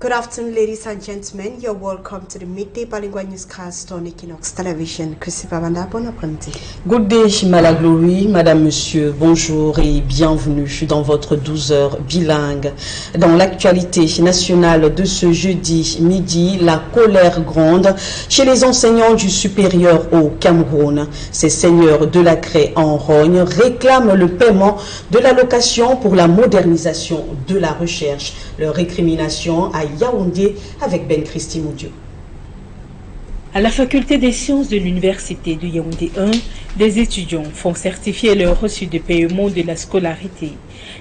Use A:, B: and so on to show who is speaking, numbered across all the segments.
A: Good afternoon, ladies and gentlemen. You're welcome to the midday bilingual newscast on Équinoxe Television. Christopher Banda, bon après-midi.
B: Good day, Malaglory, madame, monsieur, bonjour et bienvenue dans votre 12 heures bilingue. Dans l'actualité nationale de ce jeudi midi, la colère gronde chez les enseignants du supérieur au Cameroun. Ces seigneurs de la craie en rogne réclament le paiement de l'allocation pour la modernisation de la recherche. Leur récrimination à Yaoundé avec Ben Christy Moudio.
C: À la faculté des sciences de l'université de Yaoundé 1, des étudiants font certifier leur reçu de paiement de la scolarité.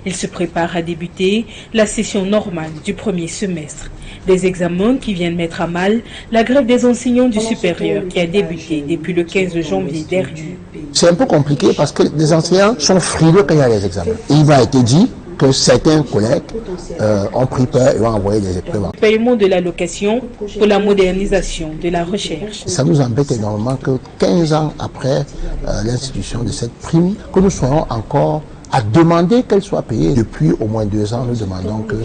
C: Ils se préparent à débuter la session normale du premier semestre. Des examens qui viennent mettre à mal la grève des enseignants du supérieur qui a débuté depuis le 15 janvier dernier.
D: C'est un peu compliqué parce que les enseignants sont frileux quand il y a les examens. Et il m'a été dit que certains collègues ont pris peur et ont envoyé des épreuves.
C: Le paiement de l'allocation pour la modernisation de la recherche.
D: Ça nous embête énormément que 15 ans après l'institution de cette prime, que nous soyons encore à demander qu'elle soit payée. Depuis au moins 2 ans, nous demandons que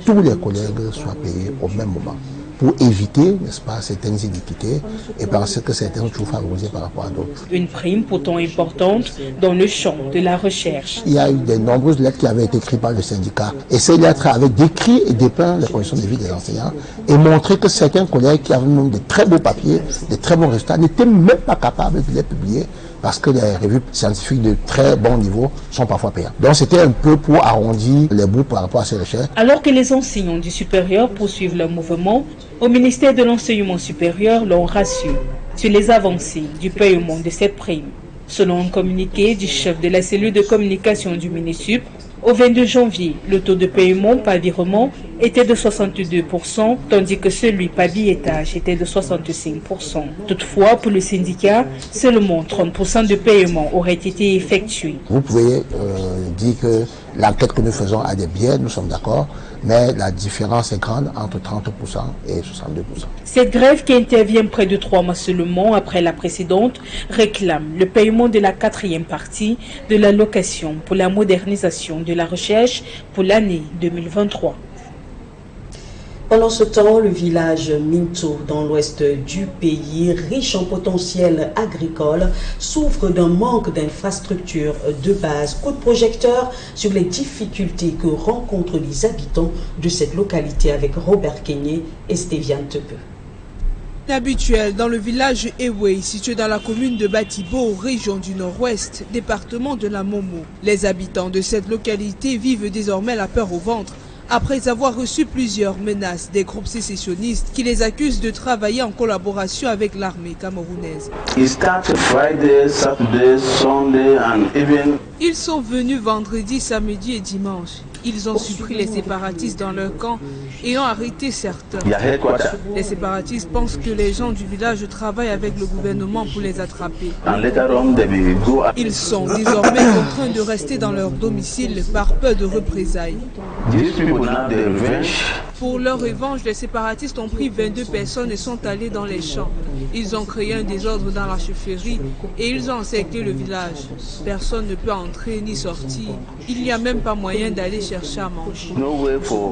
D: tous les collègues soient payés au même moment, pour éviter, n'est-ce pas, certaines iniquités et parce que certains sont toujours favorisés par rapport à d'autres.
C: Une prime pourtant importante dans le champ de la recherche.
D: Il y a eu de nombreuses lettres qui avaient été écrites par le syndicat et ces lettres avaient décrit et dépeint les conditions de vie des enseignants et montré que certains collègues qui avaient même de très beaux papiers, de très bons résultats, n'étaient même pas capables de les publier parce que les revues scientifiques de très bon niveau sont parfois payantes. Donc c'était un peu pour arrondir les bouts par rapport à ces recherches.
C: Alors que les enseignants du supérieur poursuivent leur mouvement, au ministère de l'enseignement supérieur l'ont rassuré sur les avancées du paiement de cette prime. Selon un communiqué du chef de la cellule de communication du MINISUP, au 22 janvier, le taux de paiement par virement était de 62%, tandis que celui par billettage était de 65%. Toutefois, pour le syndicat, seulement 30% de paiement aurait été effectué.
D: Vous pouvez dire que l'enquête que nous faisons a des biais, nous sommes d'accord, mais la différence est grande entre 30% et 62%.
C: Cette grève qui intervient près de 3 mois seulement après la précédente réclame le paiement de la 4e partie de l'allocation pour la modernisation de la recherche pour l'année 2023.
B: Pendant ce temps, le village Minto, dans l'ouest du pays, riche en potentiel agricole, souffre d'un manque d'infrastructures de base. Coup de projecteur sur les difficultés que rencontrent les habitants de cette localité avec Robert Kenyé et Stéviane Tepe.
E: Habituel dans le village Jouées, situé dans la commune de Batibo, région du Nord-Ouest, département de la Momo. Les habitants de cette localité vivent désormais la peur au ventre après avoir reçu plusieurs menaces des groupes sécessionnistes qui les accusent de travailler en collaboration avec l'armée camerounaise. Ils sont venus vendredi, samedi et dimanche. Ils ont surpris les séparatistes dans leur camp et ont arrêté certains. Les séparatistes pensent que les gens du village travaillent avec le gouvernement pour les attraper. Ils sont désormais contraints de rester dans leur domicile par peur de représailles. Pour leur revanche, les séparatistes ont pris 22 personnes et sont allés dans les champs. Ils ont créé un désordre dans la chefferie et ils ont encerclé le village. Personne ne peut entrer ni sortir. Il n'y a même pas moyen d'aller chercher à manger.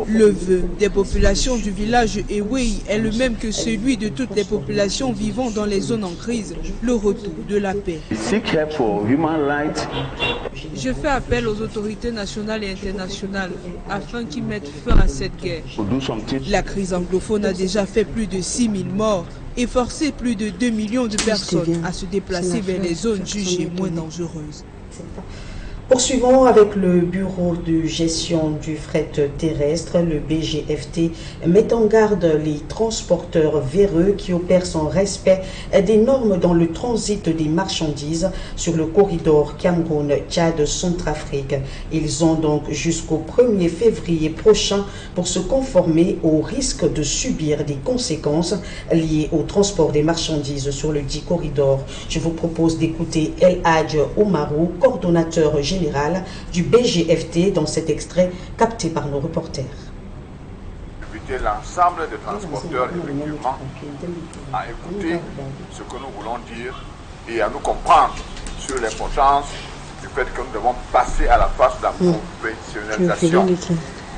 E: Le vœu des populations du village Jouées est le même que celui de toutes les populations vivant dans les zones en crise, le retour de la paix. Je fais appel aux autorités nationales et internationales afin qu'ils mettent fin à cette guerre. La crise anglophone a déjà fait plus de 6 000 morts et forcé plus de 2 millions de personnes à se déplacer vers les zones jugées moins dangereuses.
B: Poursuivons avec le bureau de gestion du fret terrestre. Le BGFT met en garde les transporteurs véreux qui opèrent sans respect des normes dans le transit des marchandises sur le corridor Cameroun-Tchad-Centrafrique. Ils ont donc jusqu'au 1er février prochain pour se conformer au risque de subir des conséquences liées au transport des marchandises sur le dit corridor. Je vous propose d'écouter El Hadj Oumarou, coordonnateur général du BGFT dans cet extrait capté par nos reporters.
F: Inviter l'ensemble des transporteurs effectivement à écouter ce que nous voulons dire et à nous comprendre sur l'importance du fait que nous devons passer à la phase de la professionnalisation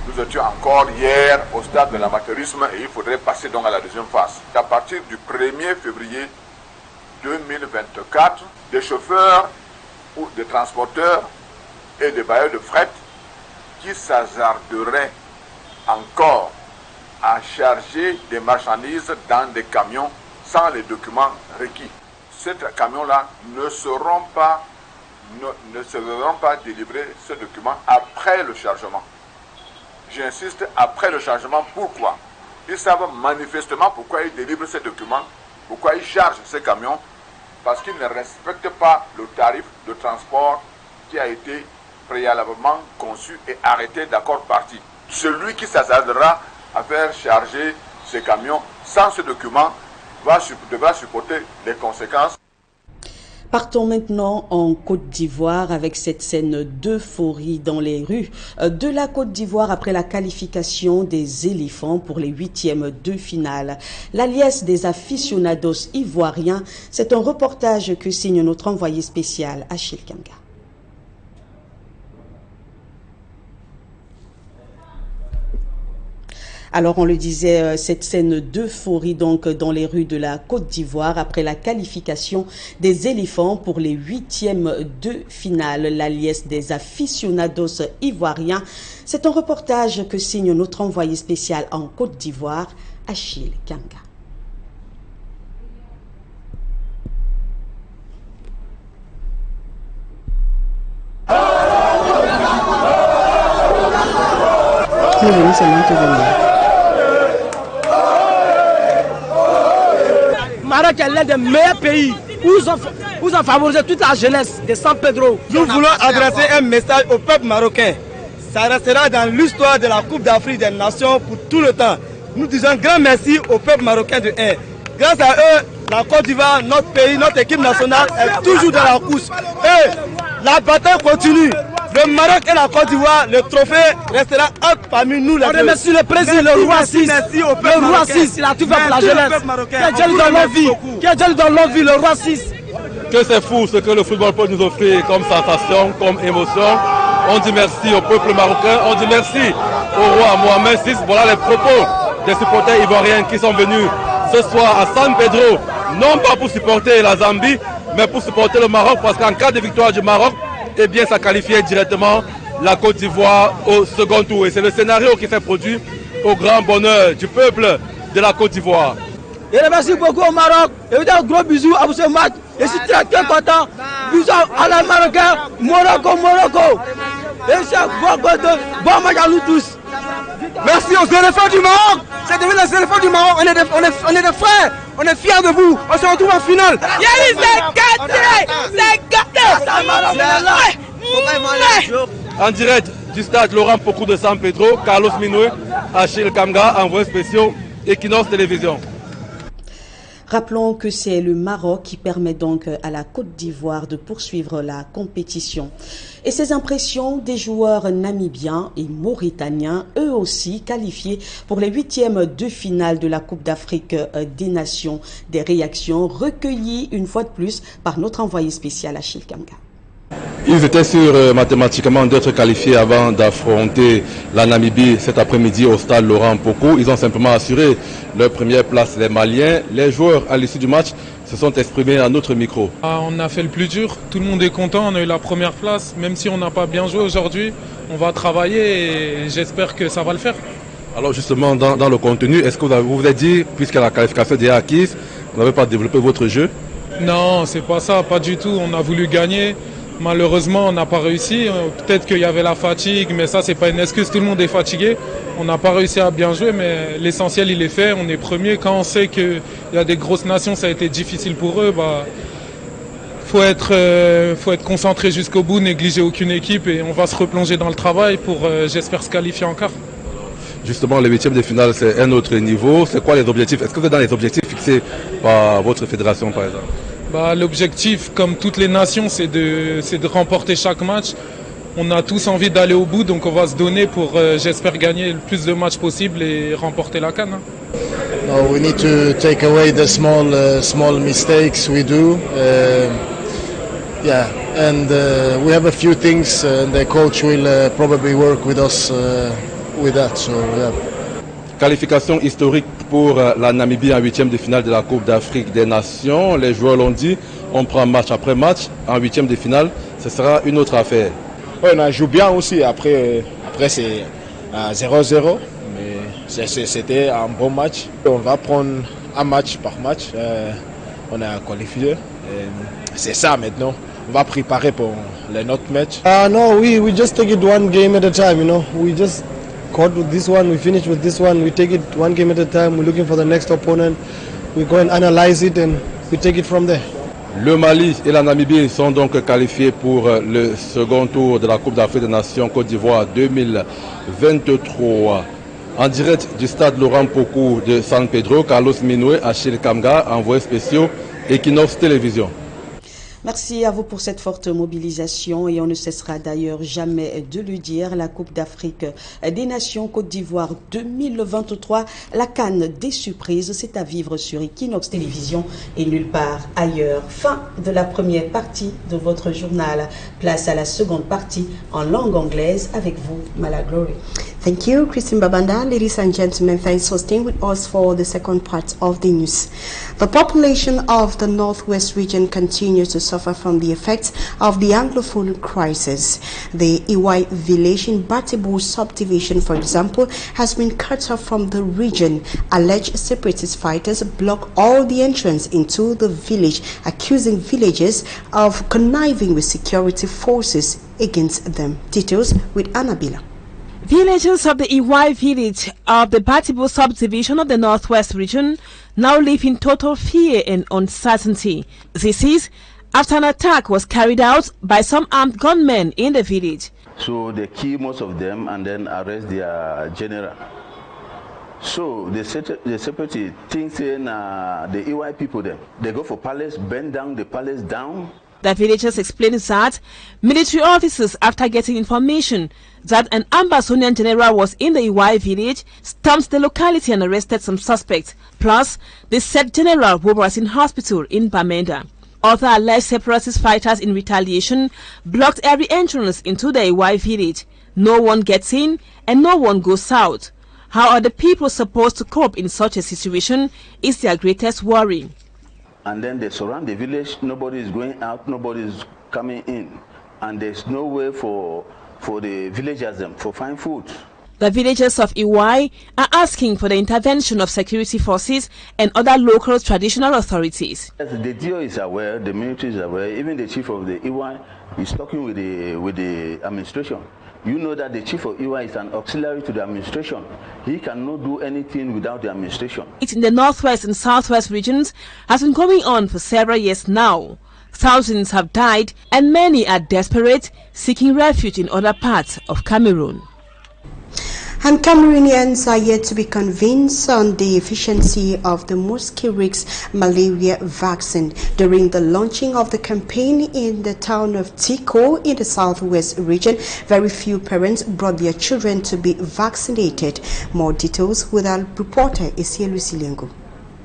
F: Nous étions encore hier au stade de l'amateurisme et il faudrait passer donc à la deuxième phase. À partir du 1er février 2024, des chauffeurs ou des transporteurs et des bailleurs de fret qui s'hasarderaient encore à charger des marchandises dans des camions sans les documents requis. Ces camions-là ne seront pas délivrer ce document après le chargement. J'insiste, après le chargement, pourquoi? Ils savent manifestement pourquoi ils délivrent ces documents, pourquoi ils chargent ces camions, parce qu'ils ne respectent pas le tarif de transport qui a été préalablement conçu et arrêté d'accord parti. Celui qui s'hasardera à faire charger ces camions sans ce document devra supporter les conséquences.
B: Partons maintenant en Côte d'Ivoire avec cette scène d'euphorie dans les rues de la Côte d'Ivoire après la qualification des éléphants pour les 8e de finale. La liesse des aficionados ivoiriens, c'est un reportage que signe notre envoyé spécial Achille Kanga. Alors, on le disait, cette scène d'euphorie donc dans les rues de la Côte d'Ivoire après la qualification des éléphants pour les 8e de finale, la liesse des aficionados ivoiriens. C'est un reportage que signe notre envoyé spécial en Côte d'Ivoire, Achille Kanga.
G: Maroc est l'un des meilleurs pays où ils ont favorisé toute la jeunesse de San Pedro.
H: Nous voulons adresser un message au peuple marocain. Ça restera dans l'histoire de la Coupe d'Afrique des Nations pour tout le temps. Nous disons un grand merci au peuple marocain de 1. Grâce à eux, la Côte d'Ivoire, notre pays, notre équipe nationale est toujours dans la course. Et la bataille continue. Le Maroc et la Côte d'Ivoire, le trophée restera entre parmi nous.
G: On remercie le président, le roi 6. Le roi 6, il a tout fait pour la jeunesse. Qui a déjà dans l'envie, le roi 6.
I: Que c'est fou ce que le football peut nous offrir comme sensation, comme émotion. On dit merci au peuple marocain, on dit merci au roi Mohamed VI. Voilà les propos des supporters ivoiriens qui sont venus ce soir à San Pedro, non pas pour supporter la Zambie, mais pour supporter le Maroc, parce qu'en cas de victoire du Maroc, eh bien, ça qualifiait directement la Côte d'Ivoire au second tour. Et c'est le scénario qui s'est produit au grand bonheur du peuple de la Côte d'Ivoire.
G: Et merci beaucoup au Maroc. Et vous dites un gros bisou à vous ce match. Je suis très content. Bisous à la Marocain. Morocco. Et c'est bon match à nous tous.
H: Merci aux éléphants du Maroc. C'est devenu les éléphants du Maroc. On est des frères. On est fiers de vous. On se retrouve en finale.
I: En direct du stade Laurent Pocou de San Pedro, Carlos Minoué, Achille Kanga, envoyé spécial Équinoxe Télévision.
B: Rappelons que c'est le Maroc qui permet donc à la Côte d'Ivoire de poursuivre la compétition. Et ces impressions des joueurs namibiens et mauritaniens, eux aussi qualifiés pour les 8e de finale de la Coupe d'Afrique des Nations. Des réactions recueillies une fois de plus par notre envoyé spécial Achille Kanga.
I: Ils étaient sûrs mathématiquement d'être qualifiés avant d'affronter la Namibie cet après-midi au stade Laurent Pocou. Ils ont simplement assuré leur première place, les Maliens. Les joueurs, à l'issue du match, se sont exprimés à notre micro.
J: On a fait le plus dur, tout le monde est content, on a eu la première place. Même si on n'a pas bien joué aujourd'hui, on va travailler et j'espère que ça va le faire.
I: Alors justement, dans le contenu, est-ce que vous vous êtes dit, puisque la qualification est déjà acquise, vous n'avez pas développé votre jeu?
J: Non, c'est pas ça, pas du tout. On a voulu gagner. Malheureusement, on n'a pas réussi. Peut-être qu'il y avait la fatigue, mais ça, c'est pas une excuse. Tout le monde est fatigué. On n'a pas réussi à bien jouer, mais l'essentiel, il est fait. On est premier. Quand on sait qu'il y a des grosses nations, ça a été difficile pour eux. Faut être concentré jusqu'au bout, négliger aucune équipe et on va se replonger dans le travail pour, j'espère, se qualifier en quart.
I: Justement, les 8e de finale, c'est un autre niveau. C'est quoi les objectifs? Est-ce que vous êtes dans les objectifs fixés par votre fédération, par exemple?
J: L'objectif, comme toutes les nations, c'est de remporter chaque match. On a tous envie d'aller au bout, donc on va se donner pour, j'espère, gagner le plus de matchs possible et remporter la CAN.
K: No, we need to take away the small mistakes we do. We have a few things. The coach will probably work with us with that. So yeah.
I: Qualification historique pour la Namibie en 8e de finale de la Coupe d'Afrique des Nations. Les joueurs l'ont dit, on prend match après match. En 8e de finale, ce sera une autre affaire.
K: Ouais, on a joué bien aussi. Après c'est 0-0. Mais c'était un bon match. On va prendre un match par match. On a qualifié. C'est ça maintenant. On va préparer pour les autres matchs.
L: No, we just take it one game at a time, you know. We just caught with this one, we finish with this one, we take it one game at a time, we're looking for the next opponent, we go and analyze it and we take it from there.
I: Le Mali et la Namibie sont donc qualifiés pour le second tour de la Coupe d'Afrique des Nations Côte d'Ivoire 2023. En direct du stade Laurent Pokou de San Pedro, Carlos Minoué, Achille Kamga, envoyés spéciaux Équinoxe Télévision.
B: Merci à vous pour cette forte mobilisation et on ne cessera d'ailleurs jamais de le dire. La Coupe d'Afrique des Nations Côte d'Ivoire 2023, la CAN des surprises, c'est à vivre sur Équinoxe Télévision et nulle part ailleurs. Fin de la première partie de votre journal. Place à la seconde partie en langue anglaise avec vous, Malaglory.
A: Thank you, Christine Babanda. Ladies and gentlemen, thanks for staying with us for the second part of the news. The population of the Northwest region continues to suffer from the effects of the Anglophone crisis. The Iwai village in Batibu subdivision, for example, has been cut off from the region. Alleged separatist fighters block all the entrance into the village, accusing villagers of conniving with security forces against them. Details with Annabella.
M: Villagers of the Iwai village of the Batibu subdivision of the Northwest region now live in total fear and uncertainty. This is after an attack was carried out by some armed gunmen in the village.
N: So they kill most of them and then arrest their general. So the separatists think saying the Iwai people there, they go for palace, bend down the palace down.
M: The villagers explain that military officers, after getting information that an Ambazonian general was in the Iwai village, stormed the locality and arrested some suspects. Plus, the said general who was in hospital in Bamenda. Other alleged separatist fighters in retaliation blocked every entrance into the Iwai village. No one gets in and no one goes out. How are the people supposed to cope in such a situation is their greatest worry.
N: And then they surround the village, nobody is going out, nobody is coming in. And there's no way for the villagers to find food.
M: The villagers of Iwai are asking for the intervention of security forces and other local traditional authorities.
N: The DO is aware, the military is aware, even the chief of the Iwai is talking with the administration. You know that the chief of Iwai is an auxiliary to the administration. He cannot do anything without the administration.
M: It in the northwest and southwest regions has been going on for several years now. Thousands have died and many are desperate, seeking refuge in other parts of Cameroon.
A: And Cameroonians are yet to be convinced on the efficiency of the Mosquirix malaria vaccine. During the launching of the campaign in the town of Tico in the southwest region, very few parents brought their children to be vaccinated. More details with our reporter Isielu Silengo.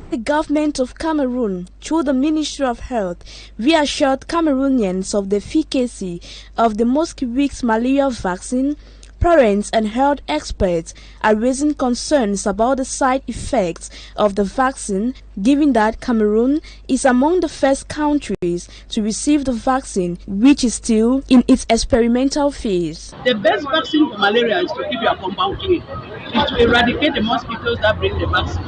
O: The government of Cameroon, through the Ministry of Health, reassured Cameroonians of the efficacy of the Mosquirix malaria vaccine. Parents and health experts are raising concerns about the side effects of the vaccine, given that Cameroon is among the first countries to receive the vaccine, which is still in its experimental phase.
P: The best vaccine for malaria is to keep your compound clean, is to eradicate the mosquitoes that bring the vaccine,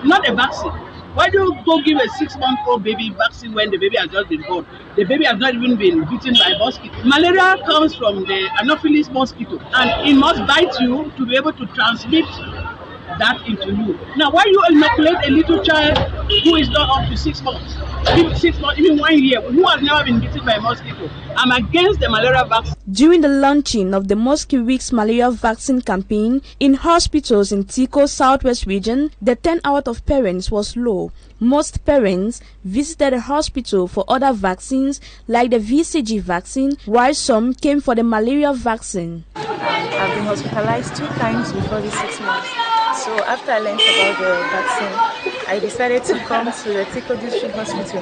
P: not a vaccine. Why do you go give a 6-month-old baby vaccine when the baby has just been born? The baby has not even been bitten by a mosquito. Malaria comes from the Anopheles mosquito, and it must bite you to be able to transmit that into you. Now, why you inoculate a little child who is not up to 6 months, even 1 year, who has never been bitten by a mosquito? I'm against the malaria vaccine.
O: During the launching of the Mosquirix malaria vaccine campaign in hospitals in Tico Southwest region, the turnout of parents was low. Most parents visited the hospital for other vaccines like the VCG vaccine, while some came for the malaria vaccine.
Q: I've been hospitalized 2 times before the 6 months. So after I learned about the vaccine, I decided to come to the Tico District Hospital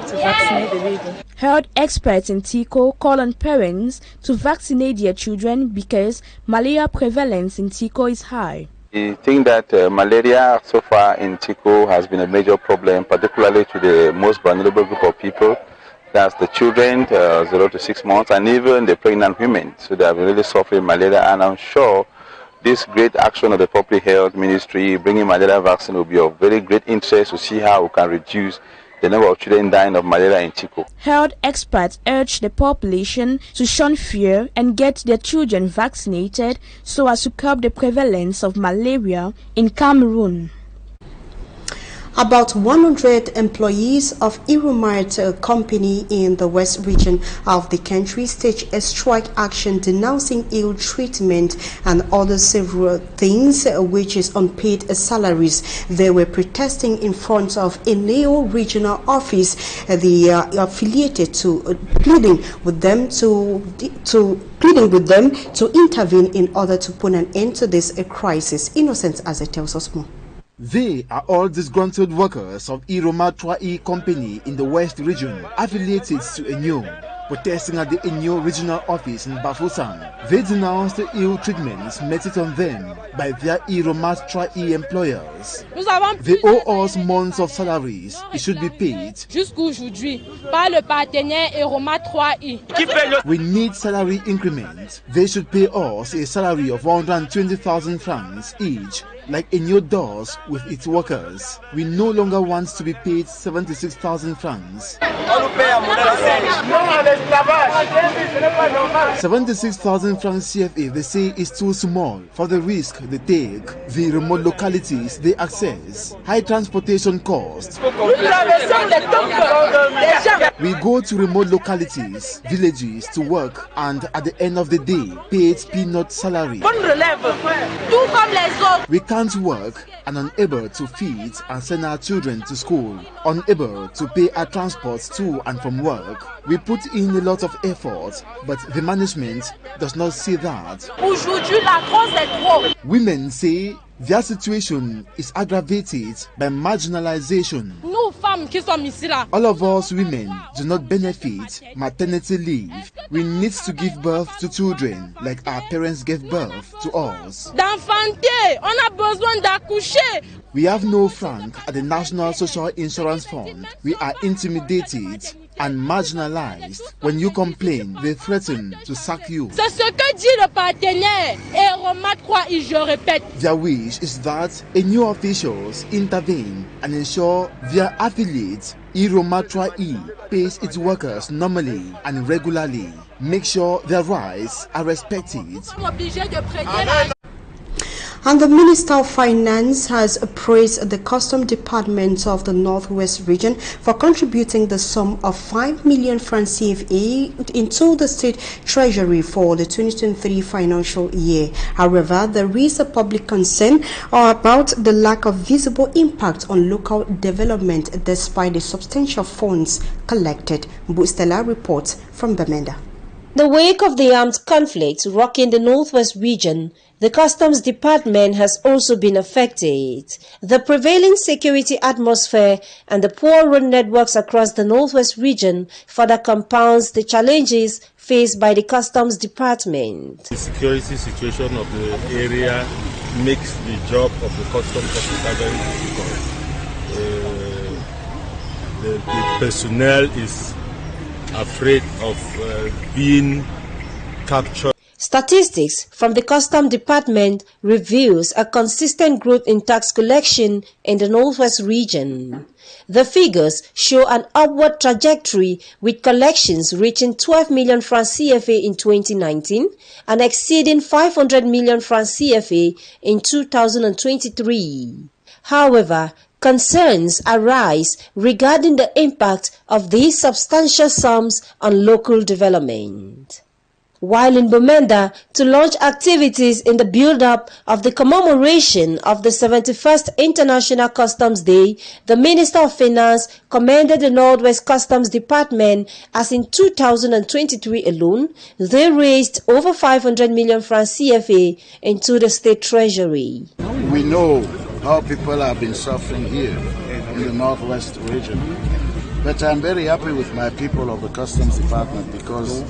Q: to vaccinate the baby.
O: Health experts in Tico call on parents to vaccinate their children because malaria prevalence in Tico is high.
R: I think that malaria so far in Tico has been a major problem, particularly to the most vulnerable group of people. That's the children, 0 to 6 months, and even the pregnant women. So they have really suffering malaria, and I'm sure this great action of the Public Health Ministry bringing malaria vaccine will be of very great interest to see how we can reduce the number of children dying of malaria in Tico.
O: Health experts urge the population to shun fear and get their children vaccinated so as to curb the prevalence of malaria in Cameroon.
A: About 100 employees of Iromart company in the west region of the country staged a strike action denouncing ill treatment and other several things, which is unpaid salaries. They were protesting in front of Eneo regional office. They are affiliated to pleading with them to intervene in order to put an end to this crisis. Innocent as it tells us more.
S: They are all disgruntled workers of Iromart company in the West region, affiliated to Enyo, protesting at the Enyo regional office in Bafoussam. They denounced the ill treatments meted on them by their Iromart employers. They owe us months of salaries. It should be paid.
T: Jusqu'aujourd'hui, par le partenaire Iromart 3i.
S: We need salary increment. They should pay us a salary of 120,000 francs each, like Enyo does with its workers. We no longer want to be paid 76,000 francs. 76,000 francs CFA, they say, is too small for the risk they take, the remote localities they access, high transportation costs. We go to remote localities, villages to work, and at the end of the day, paid peanut salary. We can't work and unable to feed and send our children to school, unable to pay our transport to and from work. We put in a lot of effort, but the management does not see that. Women say their situation is aggravated by marginalization. All of us women do not benefit maternity leave. We need to give birth to children like our parents gave birth to us. We have no franc at the National Social Insurance Fund. We are intimidated and marginalized. When you complain, they threaten to sack you. Their wish is that new officials intervene and ensure their affiliate Iromart pays its workers normally and regularly. Make sure their rights are respected.
A: And the Minister of Finance has praised the Custom Department of the Northwest region for contributing the sum of 5 million francs CFA into the state treasury for the 2023 financial year. However, there is a public concern about the lack of visible impact on local development despite the substantial funds collected. Bustela reports from Bamenda.
U: In the wake of the armed conflict rocking the Northwest region, the Customs Department has also been affected. The prevailing security atmosphere and the poor road networks across the Northwest region further compounds the challenges faced by the Customs Department.
V: The security situation of the area makes the job of the Customs officer very difficult. The personnel is afraid of being captured.
U: Statistics from the Customs Department reveals a consistent growth in tax collection in the Northwest region. The figures show an upward trajectory with collections reaching 12 million francs CFA in 2019 and exceeding 500 million francs CFA in 2023. However, concerns arise regarding the impact of these substantial sums on local development. While in Bamenda to launch activities in the build-up of the commemoration of the 71st International Customs Day, the Minister of Finance commended the Northwest Customs Department as in 2023 alone, they raised over 500 million francs CFA into the state treasury.
W: We know how people have been suffering here in the Northwest region.
C: But I'm very happy with my people of the Customs Department because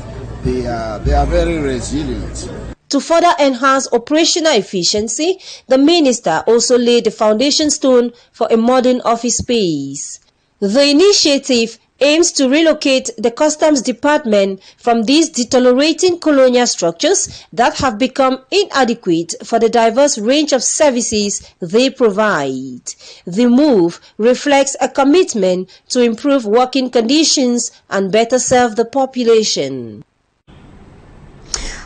C: they are very resilient.
U: To further enhance operational efficiency, the minister also laid the foundation stone for a modern office space. The initiative aims to relocate the Customs Department from these deteriorating colonial structures that have become inadequate for the diverse range of services they provide. The move reflects a commitment to improve working conditions and better serve the population.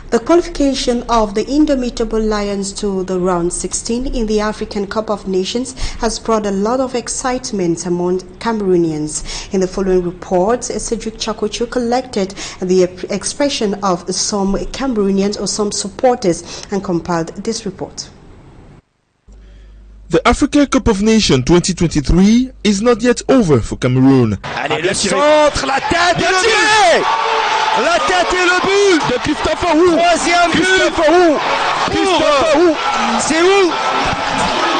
A: The qualification of the Indomitable Lions to the round 16 in the African Cup of Nations has brought a lot of excitement among Cameroonians. In the following report, Cedric Chakochu collected the expression of some Cameroonians or some supporters and compiled this report.
D: The Africa Cup of Nations 2023 is not yet over for Cameroon.
G: Allez, le centre, la tête, le but! La tête et le but de Christophe Roux. Troisième but. Christophe Roux. C'est Roux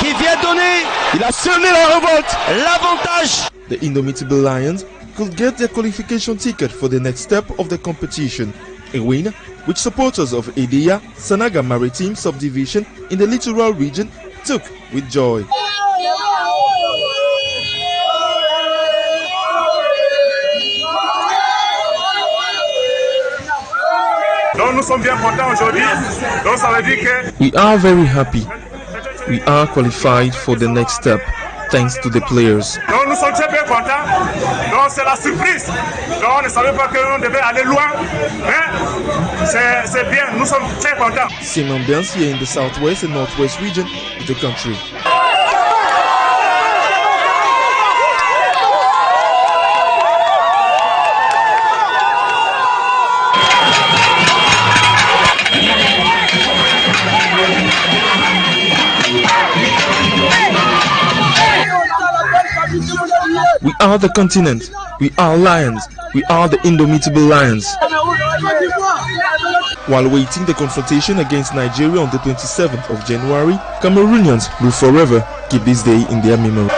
G: qui vient donner. Il a sonné la révolte. L'avantage.
D: The Indomitable Lions could get their qualification ticket for the next step of the competition. A win which supporters of Edeya, Sanaga Maritime Subdivision in the littoral region took with joy.
W: Donc nous sommes bien contents aujourd'hui. Donc ça veut dire que
D: we are very happy. We are qualified for the next step thanks to the players.
W: Donc nous sommes très bien contents. Donc c'est la surprise. Donc on ne savait pas que l'on devait aller loin. Mais c'est bien, nous sommes très contents.
D: Same ambiance here in the southwest and northwest region of the country. We are the continent, we are lions, we are the Indomitable Lions. While waiting the confrontation against Nigeria on the 27th of January, Cameroonians will forever keep this day in their memory.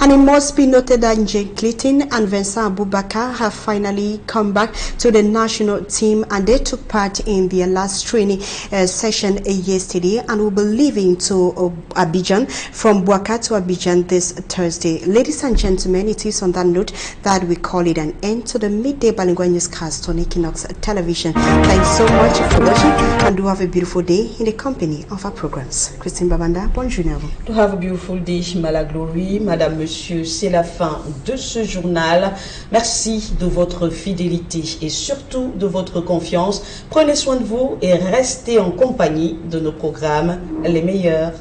A: And it must be noted that Jake Clayton and Vincent Abubakar have finally come back to the national team, and they took part in their last training session yesterday and will be leaving to Abidjan from Bouaka to Abidjan this Thursday. Ladies and gentlemen, it is on that note that we call it an end to the midday bilingual newscast on Équinoxe television. Thanks so much for watching, and do have a beautiful day in the company of our programs. Christine Babanda, bonjour à vous.
B: To have a beautiful day, Malaglory, Madame, Monsieur, c'est la fin de ce journal. Merci de votre fidélité et surtout de votre confiance. Prenez soin de vous et restez en compagnie de nos programmes les meilleurs.